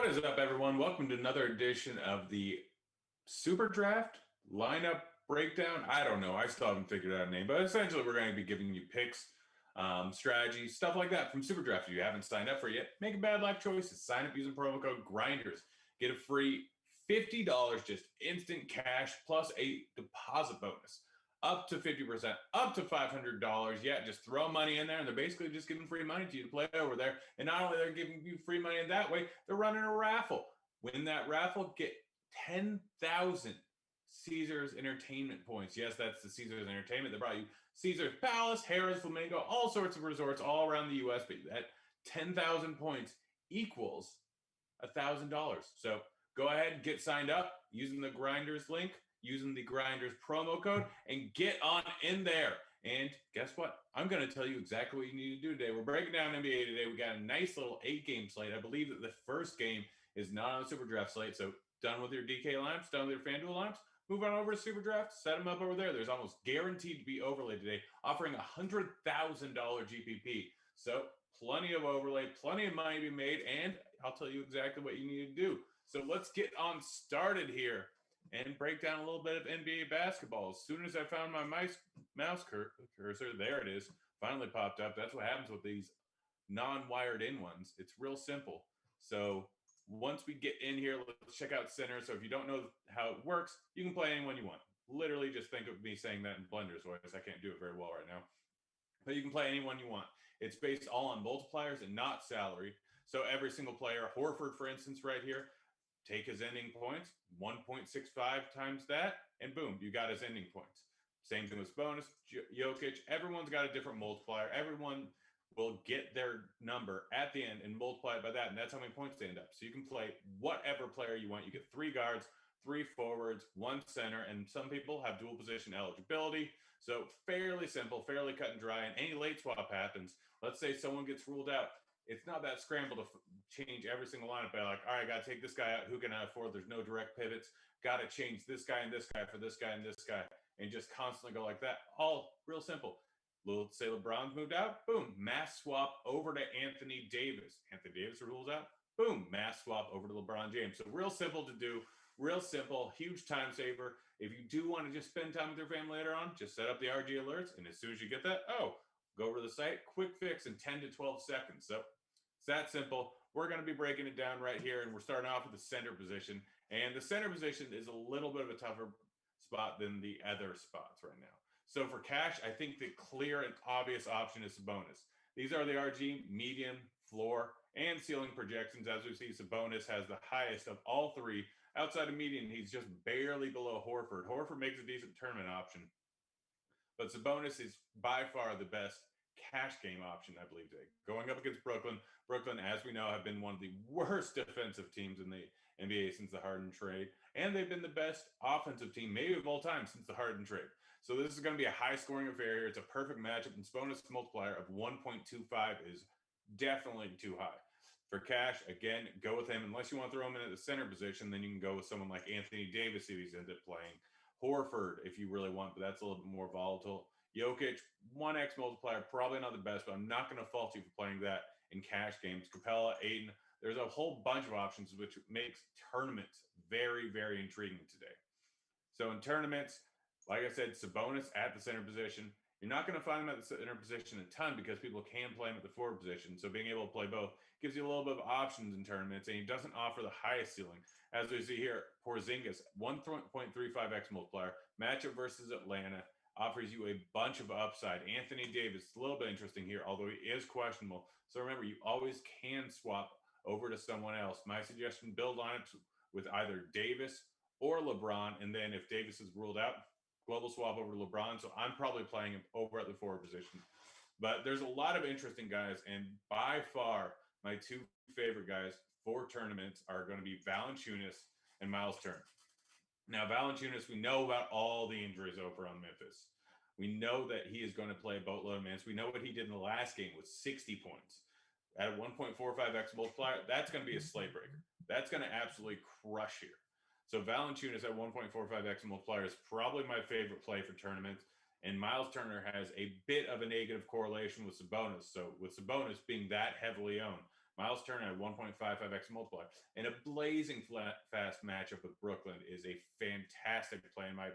What is up, everyone? Welcome to another edition of the Superdraft lineup breakdown. I don't know. I still haven't figured out a name, but essentially we're going to be giving you picks, strategies, stuff like that from Superdraft. If you haven't signed up for it yet, make a bad life choices. Sign up using promo code Grinders. Get a free $50 just instant cash plus a deposit bonus. Up to 50%, up to $500. Yeah, just throw money in there, and they're basically just giving free money to you to play over there. And not only they're giving you free money in that way, they're running a raffle. Win that raffle, get 10,000 Caesars Entertainment points. Yes, that's the Caesars Entertainment. They brought you Caesars Palace, Harrah's, Flamingo, all sorts of resorts all around the U.S. But that 10,000 points equals $1,000. So go ahead and get signed up using the Grinders link, using the Grinders promo code, and get on in there. And guess what? I'm going to tell you exactly what you need to do today. We're breaking down NBA today. We got a nice little 8-game slate. I believe that the first game is not on the Superdraft slate. So done with your DK lineups, done with your FanDuel lineups, move on over to Superdraft, set them up over there. There's almost guaranteed to be overlay today, offering $100,000 GPP. So plenty of overlay, plenty of money to be made, and I'll tell you exactly what you need to do. So let's get on started here and break down a little bit of NBA basketball. As soon as I found my mouse cursor, there it is, finally popped up. That's what happens with these non-wired in ones. It's real simple. So once we get in here, let's check out center. So if you don't know how it works, you can play anyone you want. Literally just think of me saying that in Blender's voice. I can't do it very well right now. But you can play anyone you want. It's based all on multipliers and not salary. So every single player, Horford, for instance, right here, take his ending points, 1.65 times that, and boom, you got his ending points. Same thing with bonus, Jokic. Everyone's got a different multiplier. Everyone will get their number at the end and multiply it by that, and that's how many points they end up. So you can play whatever player you want. You get 3 guards, 3 forwards, 1 center, and some people have dual position eligibility. So fairly simple, fairly cut and dry, and any late swap happens. Let's say someone gets ruled out. It's not that scramble to change every single lineup by like, all right, got to take this guy out. Who can I afford? There's no direct pivots. Got to change this guy and this guy for this guy and this guy, and just constantly go like that. All real simple. Let's say LeBron's moved out. Boom, mass swap over to Anthony Davis. Anthony Davis rules out. Boom, mass swap over to LeBron James. So real simple to do. Real simple, huge time saver. If you do want to just spend time with your family later on, just set up the RG alerts, and as soon as you get that, go over to the site, quick fix in 10 to 12 seconds. So it's that simple. We're going to be breaking it down right here, and we're starting off with the center position. And the center position is a little bit of a tougher spot than the other spots right now. So for cash, I think the clear and obvious option is Sabonis. These are the RG, median, floor, and ceiling projections. As we see, Sabonis has the highest of all 3. Outside of median, he's just barely below Horford. Horford makes a decent tournament option, but Sabonis is by far the best cash game option, I believe, today. Going up against Brooklyn. Brooklyn, as we know, have been one of the worst defensive teams in the NBA since the Harden trade, and they've been the best offensive team maybe of all time since the Harden trade. So this is going to be a high-scoring affair here. It's a perfect matchup, and Sabonis' multiplier of 1.25 is definitely too high. For cash, again, go with him. Unless you want to throw him in at the center position, then you can go with someone like Anthony Davis if he's ended up playing. Horford, if you really want, but that's a little bit more volatile. Jokic, 1x multiplier, probably not the best, but I'm not going to fault you for playing that in cash games. Capella, Ayton, there's a whole bunch of options, which makes tournaments very, very intriguing today. So in tournaments, like I said, Sabonis at the center position. You're not going to find him at the center position a ton because people can play him at the forward position. So being able to play both gives you a little bit of options in tournaments, and he doesn't offer the highest ceiling. As we see here, Porzingis, 1.35x multiplier, matchup versus Atlanta, offers you a bunch of upside. Anthony Davis, a little bit interesting here, although he is questionable. So remember, you always can swap over to someone else. My suggestion, build on it with either Davis or LeBron, and then if Davis is ruled out, global swap over to LeBron. So I'm probably playing him over at the forward position. But there's a lot of interesting guys, and by far my 2 favorite guys for tournaments are going to be Valanciunas and Miles Turner. Now, Valanciunas, we know about all the injuries over on Memphis. We know that he is going to play a boatload of minutes. We know what he did in the last game with 60 points. At a 1.45x multiplier, that's going to be a slate breaker. That's going to absolutely crush here. So Valanciunas at 1.45x multiplier is probably my favorite play for tournaments. And Miles Turner has a bit of a negative correlation with Sabonis. So with Sabonis being that heavily owned, Miles Turner at 1.55x multiplier. And a blazing fast matchup with Brooklyn is a fantastic play, in my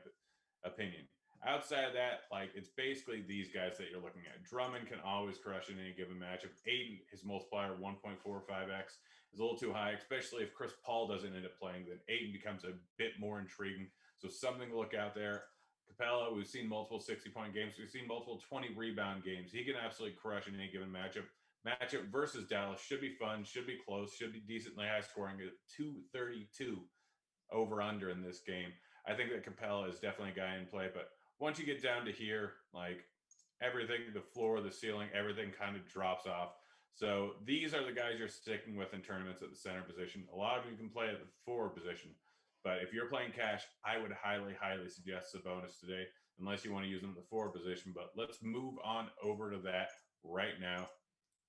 opinion. Outside of that, like it's basically these guys that you're looking at. Drummond can always crush in any given matchup. Aiden, his multiplier 1.45x is a little too high, especially if Chris Paul doesn't end up playing. Then Aiden becomes a bit more intriguing. So something to look out there. Capella, we've seen multiple 60-point games. We've seen multiple 20 rebound games. He can absolutely crush in any given matchup. Matchup versus Dallas should be fun, should be close, should be decently high scoring. 232 over under in this game. I think that Capella is definitely a guy in play, but once you get down to here, like everything, the floor, the ceiling, everything kind of drops off. So these are the guys you're sticking with in tournaments at the center position. A lot of you can play at the forward position, but if you're playing cash, I would highly, highly suggest Sabonis today, unless you want to use them at the forward position. But let's move on over to that right now.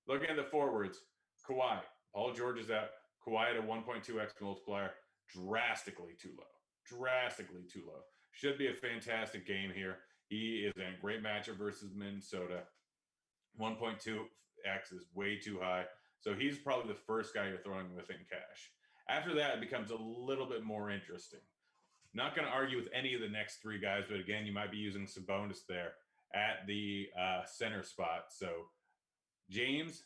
Looking at the forwards, Kawhi. Paul George is out. Kawhi at a 1.2x multiplier, drastically too low. Drastically too low. Should be a fantastic game here. He is in a great matchup versus Minnesota. 1.2x is way too high. So he's probably the first guy you're throwing within cash. After that, it becomes a little bit more interesting. Not going to argue with any of the next three guys, but again, you might be using Sabonis there at the center spot. So James,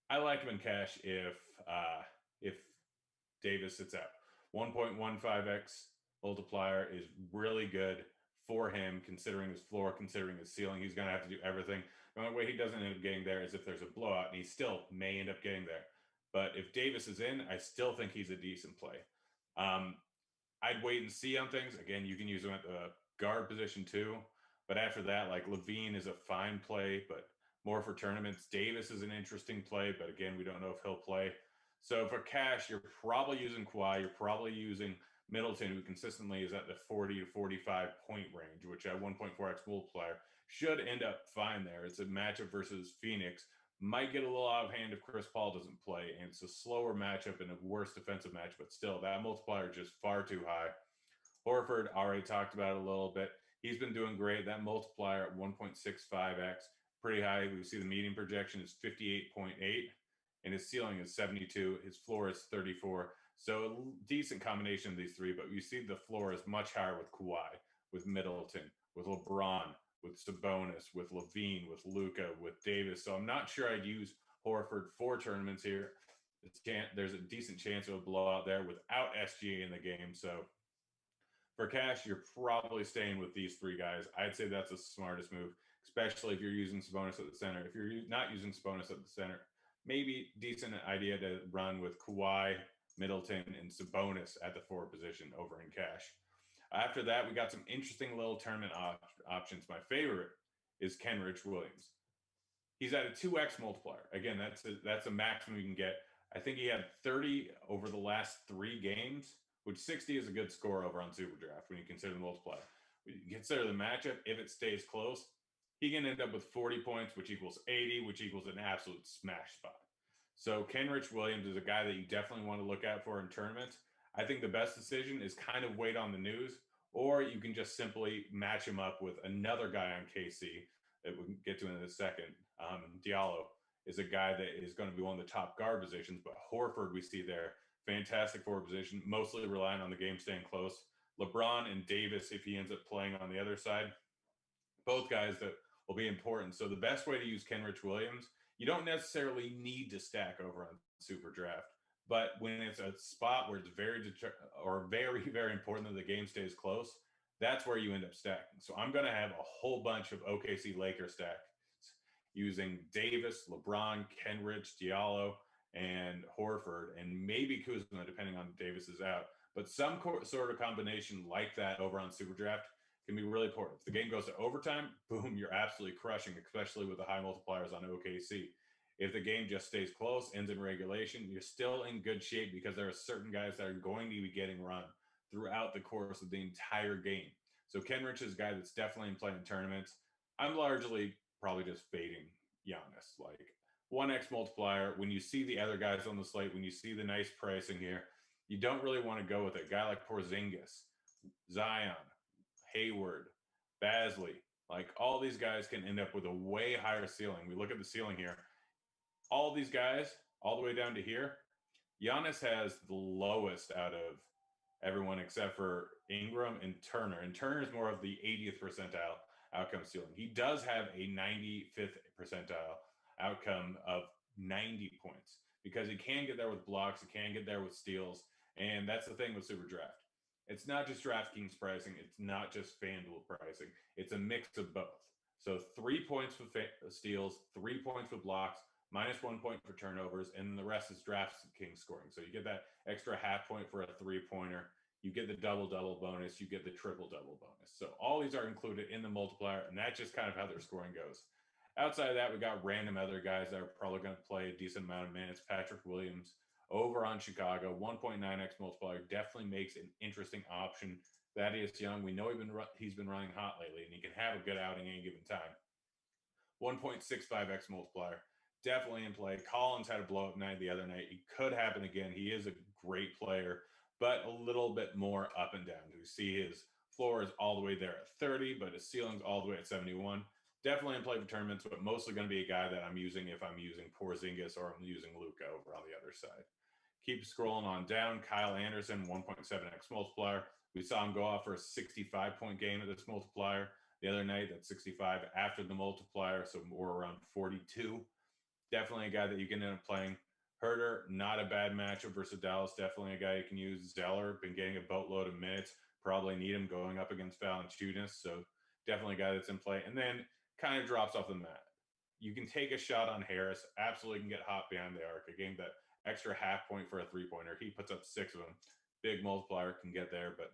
I like him in cash if Davis sits out. 1.15x multiplier is really good for him, considering his floor, considering his ceiling. He's going to have to do everything. The only way he doesn't end up getting there is if there's a blowout, and he still may end up getting there. But if Davis is in, I still think he's a decent play. I'd wait and see on things. Again, you can use him at the guard position too. But after that, like Levine is a fine play, but more for tournaments. Davis is an interesting play, but again, we don't know if he'll play. So for cash, you're probably using Kawhi. You're probably using Middleton, who consistently is at the 40 to 45 point range, which at 1.4x multiplier should end up fine there. It's a matchup versus Phoenix. Might get a little out of hand if Chris Paul doesn't play, and it's a slower matchup and a worse defensive match, but still, that multiplier is just far too high. Horford, already talked about it a little bit. He's been doing great. That multiplier at 1.65x, pretty high. We see the median projection is 58.8, and his ceiling is 72. His floor is 34. So a decent combination of these three, but you see the floor is much higher with Kawhi, with Middleton, with LeBron, with Sabonis, with Levine, with Luka, with Davis. So I'm not sure I'd use Horford for tournaments here. There's a decent chance of a blowout there without SGA in the game. So for cash, you're probably staying with these three guys. I'd say that's the smartest move, especially if you're using Sabonis at the center. If you're not using Sabonis at the center, maybe decent idea to run with Kawhi, Middleton, and Sabonis at the forward position over in cash. After that, we got some interesting little tournament options. My favorite is Kenrich Williams. He's at a 2x multiplier. Again, that's a maximum you can get. I think he had 30 over the last 3 games, which 60 is a good score over on Superdraft when you consider the multiplier. When you consider the matchup, if it stays close, he can end up with 40 points, which equals 80, which equals an absolute smash spot. So Kenrich Williams is a guy that you definitely want to look out for in tournaments. I think the best decision is kind of wait on the news, or you can just simply match him up with another guy on KC that we can get to in a second. Diallo is a guy that is going to be one of the top guard positions, but Horford we see there, fantastic forward position, mostly relying on the game staying close. LeBron and Davis, if he ends up playing on the other side, both guys that will be important. So the best way to use Kenrich Williams, you don't necessarily need to stack over on Superdraft, but when it's a spot where it's very, very important that the game stays close, that's where you end up stacking. So I'm going to have a whole bunch of OKC Lakers stacks using Davis, LeBron, Kenrich, Diallo, and Horford, and maybe Kuzma, depending on Davis is out. But some sort of combination like that over on Superdraft can be really important. If the game goes to overtime, boom, you're absolutely crushing, especially with the high multipliers on OKC. If the game just stays close, ends in regulation, you're still in good shape because there are certain guys that are going to be getting run throughout the course of the entire game. So Kenrich is a guy that's definitely in play in tournaments. I'm largely probably just fading Giannis. Like 1x multiplier, when you see the other guys on the slate, when you see the nice pricing here, you don't really want to go with it. A guy like Porzingis, Zion, Hayward, Basley, like all these guys can end up with a way higher ceiling. We look at the ceiling here. All these guys, all the way down to here, Giannis has the lowest out of everyone except for Ingram and Turner. And Turner is more of the 80th percentile outcome ceiling. He does have a 95th percentile outcome of 90 points because he can get there with blocks, he can get there with steals. And that's the thing with Superdraft. It's not just DraftKings pricing, it's not just FanDuel pricing, it's a mix of both. So 3 points for steals, 3 points for blocks, -1 point for turnovers, and the rest is DraftKings scoring. So you get that extra half point for a 3-pointer. You get the double-double bonus. You get the triple-double bonus. So all these are included in the multiplier, and that's just kind of how their scoring goes. Outside of that, we got random other guys that are probably going to play a decent amount of minutes. Patrick Williams over on Chicago, 1.9x multiplier definitely makes an interesting option. Thaddeus Young, we know he's been running hot lately, and he can have a good outing any given time. 1.65x multiplier, definitely in play. Collins had a blow-up night the other night. It could happen again. He is a great player, but a little bit more up and down. We see his floor is all the way there at 30, but his ceiling's all the way at 71. Definitely in play for tournaments, but mostly going to be a guy that I'm using if I'm using Porzingis or I'm using Luka over on the other side. Keep scrolling on down. Kyle Anderson, 1.7x multiplier. We saw him go off for a 65-point game at this multiplier the other night. That's 65 after the multiplier, so more around 42. Definitely a guy that you can end up playing. Herter, not a bad matchup versus Dallas. Definitely a guy you can use. Zeller, been getting a boatload of minutes. Probably need him going up against Valanciunas. So definitely a guy that's in play. And then kind of drops off the mat. You can take a shot on Harris. Absolutely can get hot behind the arc. A game that extra half point for a 3-pointer. He puts up 6 of them. Big multiplier, can get there. But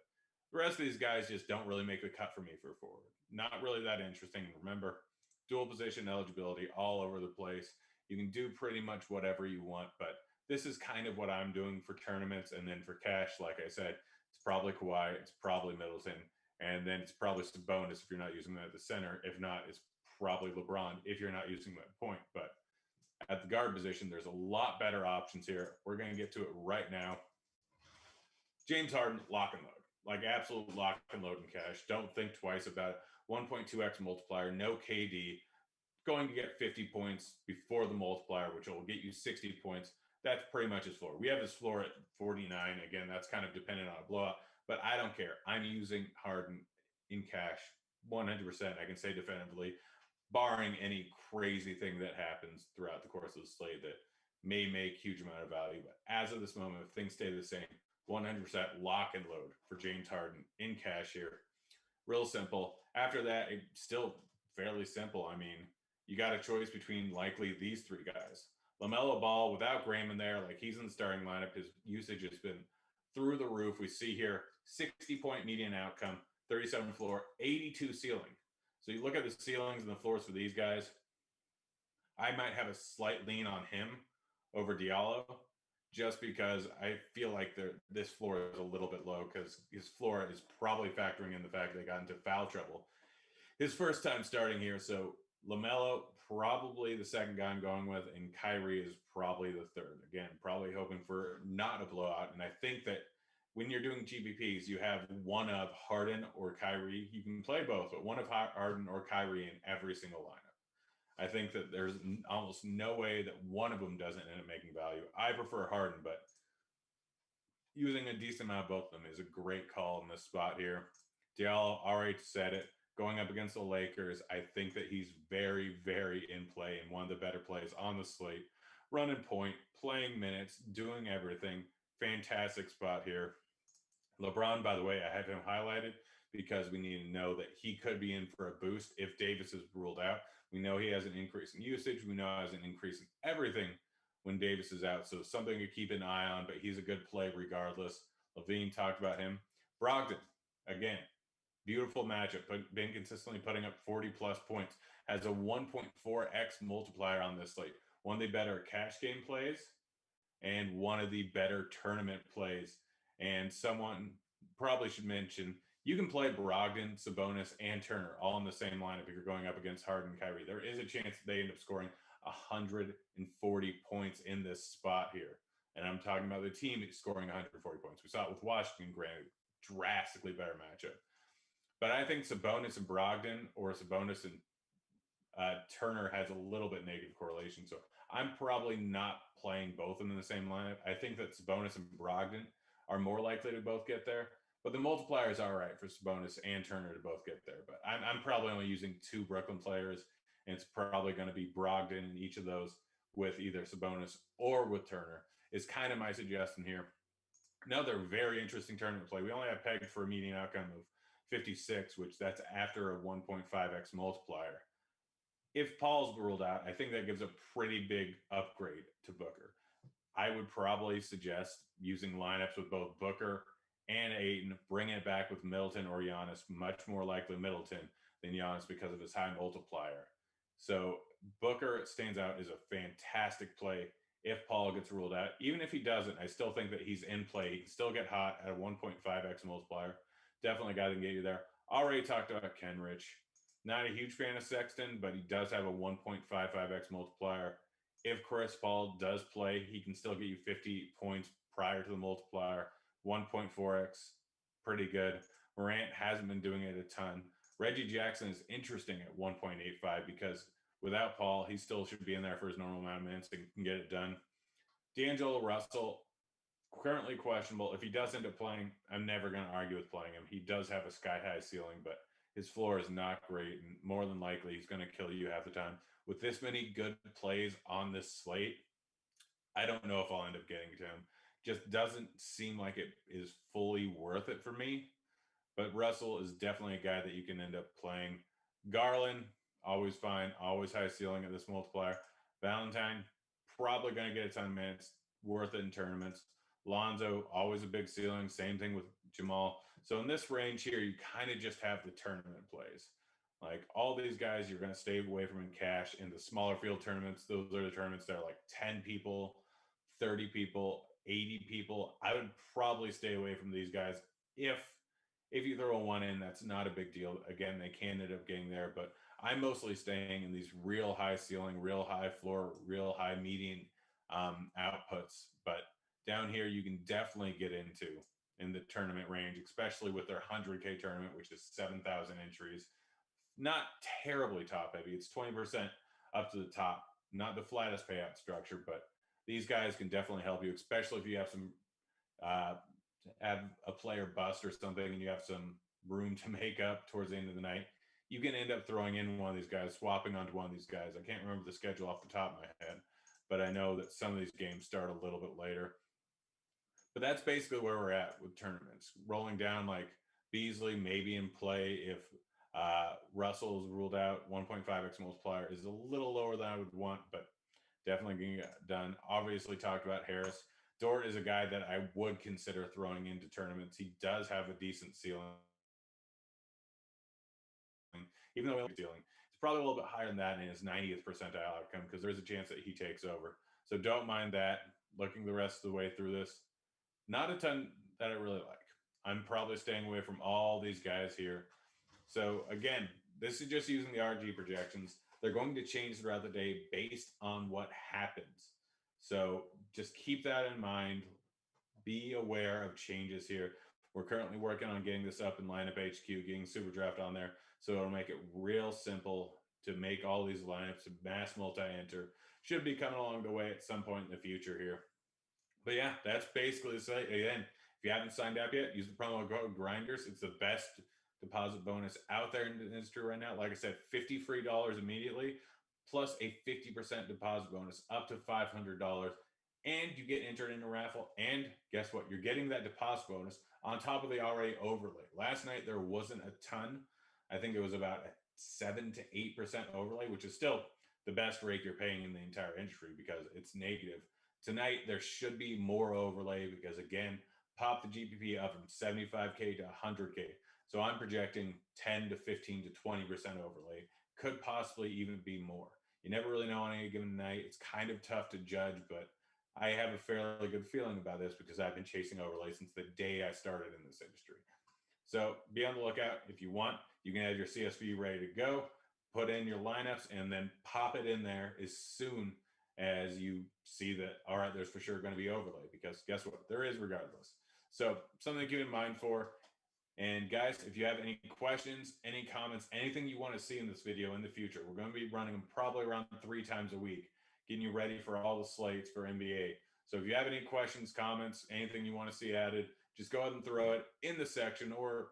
the rest of these guys just don't really make the cut for me for forward. Not really that interesting. Remember, dual position eligibility all over the place. You can do pretty much whatever you want, but this is kind of what I'm doing for tournaments. And then for cash, like I said, it's probably Kawhi, it's probably Middleton, and then it's probably Sabonis if you're not using them at the center. If not, it's probably LeBron if you're not using them at point. But at the guard position, there's a lot better options here. We're going to get to it right now. James Harden, lock and load. Like absolute lock and load in cash. Don't think twice about it. 1.2x multiplier, no KD. Going to get 50 points before the multiplier, which will get you 60 points. That's pretty much his floor. We have his floor at 49. Again, that's kind of dependent on a blowout, but I don't care. I'm using Harden in cash 100%. I can say definitively, barring any crazy thing that happens throughout the course of the slate that may make huge amount of value. But as of this moment, if things stay the same, 100% lock and load for James Harden in cash here. Real simple. After that, it's still fairly simple. I mean, you got a choice between likely these 3 guys. LaMelo Ball, without Graham in there, like he's in the starting lineup. His usage has been through the roof. We see here 60-point median outcome, 37 floor, 82 ceiling. So you look at the ceilings and the floors for these guys. I might have a slight lean on him over Diallo just because I feel like this floor is a little bit low because his floor is probably factoring in the fact they got into foul trouble his first time starting here. So LaMelo, probably the second guy I'm going with, and Kyrie is probably the third. Again, probably hoping for not a blowout. And I think that when you're doing GPPs, you have one of Harden or Kyrie. You can play both, but one of Harden or Kyrie in every single lineup. I think that there's almost no way that one of them doesn't end up making value. I prefer Harden, but using a decent amount of both of them is a great call in this spot here. Diallo already said it. Going up against the Lakers, I think that he's very, very in play and one of the better plays on the slate. Running point, playing minutes, doing everything. Fantastic spot here. LeBron, by the way, I have him highlighted because we need to know that he could be in for a boost if Davis is ruled out. We know he has an increase in usage. We know he has an increase in everything when Davis is out. So something to keep an eye on, but he's a good play regardless. Levine talked about him. Brogdon, again, beautiful matchup, but been consistently putting up 40-plus points. Has a 1.4x multiplier on this slate. One of the better cash game plays and one of the better tournament plays. And someone probably should mention, you can play Brogdon, Sabonis, and Turner all in the same lineup if you're going up against Harden and Kyrie. There is a chance that they end up scoring 140 points in this spot here. And I'm talking about the team scoring 140 points. We saw it with Washington, granted, drastically better matchup. But I think Sabonis and Brogdon or Sabonis and Turner has a little bit negative correlation. So I'm probably not playing both of them in the same lineup. I think that Sabonis and Brogdon are more likely to both get there. But the multiplier is all right for Sabonis and Turner to both get there. But I'm probably only using 2 Brooklyn players, and it's probably going to be Brogdon in each of those with either Sabonis or with Turner, is kind of my suggestion here. Another very interesting tournament play. We only have pegged for a median outcome of 56, which that's after a 1.5x multiplier. If Paul's ruled out, I think that gives a pretty big upgrade to Booker. I would probably suggest using lineups with both Booker and Ayton, bringing it back with Middleton or Giannis, much more likely Middleton than Giannis because of his high multiplier. So Booker stands out as a fantastic play if Paul gets ruled out. Even if he doesn't, I still think that he's in play. He can still get hot at a 1.5x multiplier. Definitely got to get you there. Already talked about Kenrich. Not a huge fan of Sexton, but he does have a 1.55x multiplier. If Chris Paul does play, he can still get you 50 points prior to the multiplier. 1.4x, pretty good. Morant hasn't been doing it a ton. Reggie Jackson is interesting at 1.85 because without Paul, he still should be in there for his normal amount of minutes and can get it done. D'Angelo Russell, currently questionable. If he does end up playing, I'm never going to argue with playing him. He does have a sky-high ceiling, but his floor is not great, and more than likely, he's going to kill you half the time. With this many good plays on this slate, I don't know if I'll end up getting to him. Just doesn't seem like it is fully worth it for me. But Russell is definitely a guy that you can end up playing. Garland, always fine, always high ceiling at this multiplier. Valentine, probably going to get a ton of minutes, worth it in tournaments. Lonzo, always a big ceiling. Same thing with Jamal. So in this range here, you kind of just have the tournament plays. Like all these guys, you're going to stay away from in cash. In the smaller field tournaments, those are the tournaments that are like 10 people, 30 people, 80 people. I would probably stay away from these guys. If you throw a one in, that's not a big deal. Again, they can end up getting there, but I'm mostly staying in these real high ceiling, real high floor, real high median outputs. But down here, you can definitely get into in the tournament range, especially with their 100K tournament, which is 7,000 entries. Not terribly top heavy. It's 20% up to the top, not the flattest payout structure, but these guys can definitely help you, especially if you have some have a player bust or something and you have some room to make up towards the end of the night. You can end up throwing in one of these guys, swapping onto one of these guys. I can't remember the schedule off the top of my head, but I know that some of these games start a little bit later. But that's basically where we're at with tournaments. Rolling down like Beasley, maybe in play if Russell's ruled out. 1.5x multiplier is a little lower than I would want, but definitely getting it done. Obviously talked about Harris. Dort is a guy that I would consider throwing into tournaments. He does have a decent ceiling. Even though he's ceiling, it's probably a little bit higher than that in his 90th percentile outcome because there's a chance that he takes over. So don't mind that. Looking the rest of the way through this, not a ton that I really like. I'm probably staying away from all these guys here. So again, this is just using the RG projections. They're going to change throughout the day based on what happens. So just keep that in mind. Be aware of changes here. We're currently working on getting this up in Lineup HQ, getting Superdraft on there. So it'll make it real simple to make all these lineups, mass multi-enter. Should be coming along the way at some point in the future here. But yeah, that's basically the site. Again, if you haven't signed up yet, use the promo code Grinders. It's the best deposit bonus out there in the industry right now. Like I said, $50 free immediately, plus a 50% deposit bonus up to $500. And you get entered in a raffle. And guess what? You're getting that deposit bonus on top of the already overlay. Last night, there wasn't a ton. I think it was about a 7 to 8% overlay, which is still the best rate you're paying in the entire industry because it's negative. Tonight, there should be more overlay because, again, pop the GPP up from 75K to 100K. So I'm projecting 10 to 15 to 20% overlay. Could possibly even be more. You never really know on any given night. It's kind of tough to judge, but I have a fairly good feeling about this because I've been chasing overlay since the day I started in this industry. So be on the lookout. If you want, you can have your CSV ready to go, put in your lineups, and then pop it in there as soon as you see that, all right, there's for sure going to be overlay because guess what? There is regardless. So something to keep in mind for. And guys, if you have any questions, any comments, anything you want to see in this video in the future, we're going to be running them probably around 3 times a week, getting you ready for all the slates for NBA. So if you have any questions, comments, anything you want to see added, just go ahead and throw it in the section or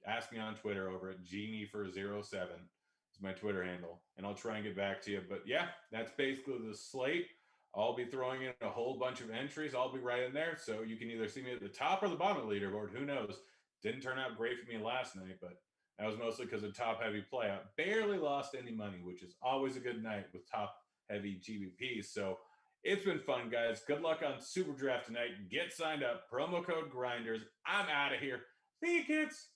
ask me on Twitter over at Neiffer07 is my Twitter handle, and I'll try and get back to you. But yeah, that's basically the slate. I'll be throwing in a whole bunch of entries. I'll be right in there, so you can either see me at the top or the bottom of the leaderboard. Who knows? Didn't turn out great for me last night, but that was mostly because of top-heavy play. I barely lost any money, which is always a good night with top-heavy GBPs. So it's been fun, guys. Good luck on Superdraft tonight. Get signed up. Promo code Grinders. I'm out of here. See you, kids.